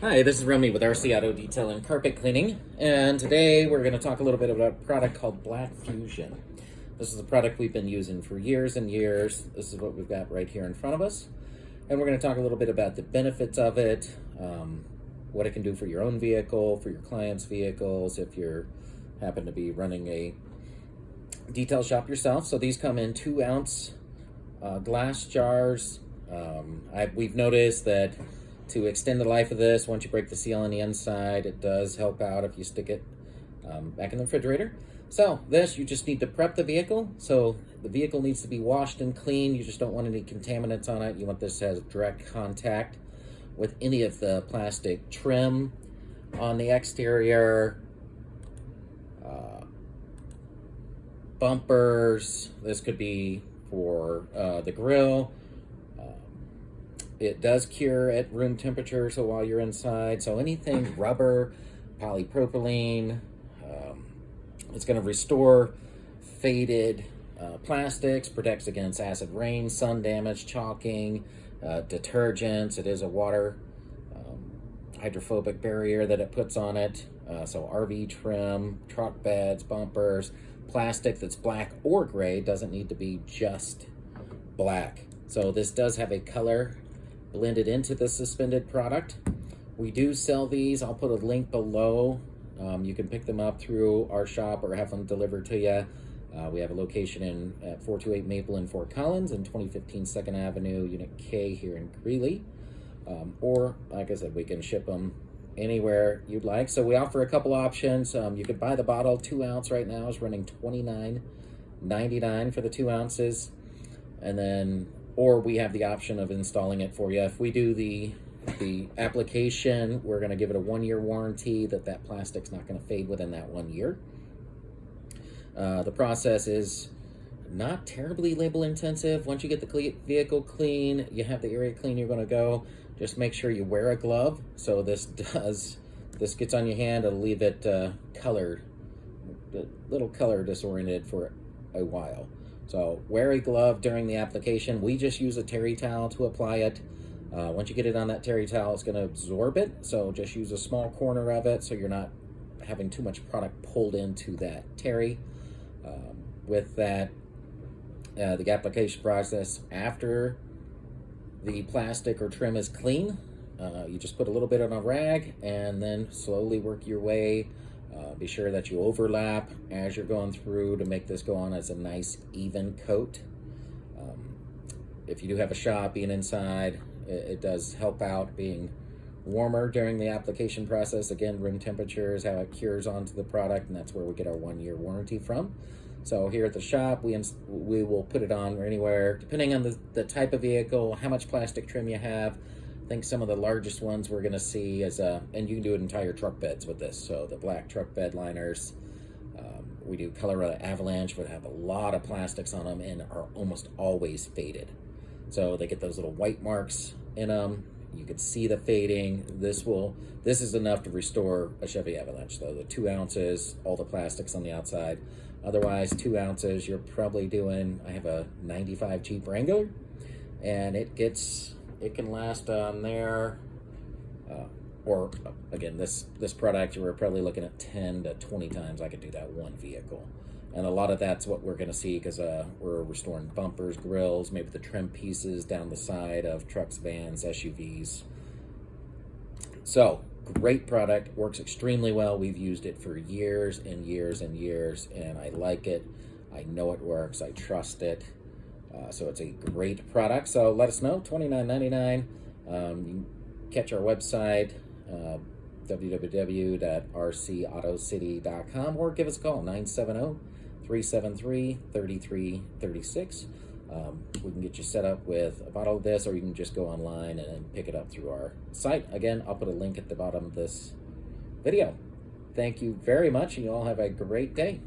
Hi, this is Remy with RC Auto Detail and Carpet Cleaning, and today we're going to talk a little bit about a product called Black Fusion. This is a product we've been using for years and years. This is what we've got right here in front of us, and we're going to talk a little bit about the benefits of it, what it can do for your own vehicle, for your clients' vehicles, if you happen to be running a detail shop yourself. So these come in 2-ounce glass jars. We've noticed that to extend the life of this, once you break the seal on the inside, it does help out if you stick it back in the refrigerator. So this, you just need to prep the vehicle. So the vehicle needs to be washed and clean. You just don't want any contaminants on it. You want this to have direct contact with any of the plastic trim on the exterior, bumpers. This could be for the grill. It does cure at room temperature, so while you're inside. So anything rubber, polypropylene, it's going to restore faded plastics, protects against acid rain, sun damage, chalking, detergents. It is a water hydrophobic barrier that it puts on it. So RV trim, truck beds, bumpers, plastic that's black or gray, doesn't need to be just black. So this does have a color blended into the suspended product. We do sell these. I'll put a link below. You can pick them up through our shop or have them delivered to you. We have a location at 428 Maple in Fort Collins and 2015 2nd Avenue, Unit K here in Greeley. Or, like I said, we can ship them anywhere you'd like. So we offer a couple options. You could buy the bottle. 2 ounce right now is running $29.99 for the 2 ounces. And then, or we have the option of installing it for you. If we do the application, we're going to give it a 1-year warranty that plastic's not going to fade within that 1 year. The process is not terribly label intensive. Once you get the vehicle clean, you have the area clean, you're going to go. Just make sure you wear a glove. So this gets on your hand, it'll leave it colored, a little color disoriented for a while. So wear a glove during the application. We just use a terry towel to apply it. Once you get it on that terry towel, it's going to absorb it. So just use a small corner of it so you're not having too much product pulled into that terry. With that, the application process after the plastic or trim is clean, you just put a little bit on a rag and then slowly work your way. Be sure that you overlap as you're going through to make this go on as a nice even coat. If you do have a shop, being inside, it does help out being warmer during the application process. Again, room temperature is how it cures onto the product, and that's where we get our 1-year warranty from. So here at the shop, we will put it on anywhere, depending on the type of vehicle, how much plastic trim you have. I think some of the largest ones we're going to see is, and you can do entire truck beds with this. So the black truck bed liners, we do Colorado Avalanche, would have a lot of plastics on them and are almost always faded. So they get those little white marks in them. You can see the fading. This is enough to restore a Chevy Avalanche. So the 2 ounces, all the plastics on the outside. Otherwise, 2 ounces, you're probably doing, I have a 95 Jeep Wrangler, and it can last on there, or again, this product, we're probably looking at 10 to 20 times I could do that one vehicle. And a lot of that's what we're gonna see, because we're restoring bumpers, grills, maybe the trim pieces down the side of trucks, vans, SUVs. So, great product, works extremely well. We've used it for years and years and years, and I like it. I know it works, I trust it. So it's a great product. So let us know, $29.99. You can catch our website, www.rcautocity.com, or give us a call, 970-373-3336. We can get you set up with a bottle of this, or you can just go online and pick it up through our site. Again, I'll put a link at the bottom of this video. Thank you very much, and you all have a great day.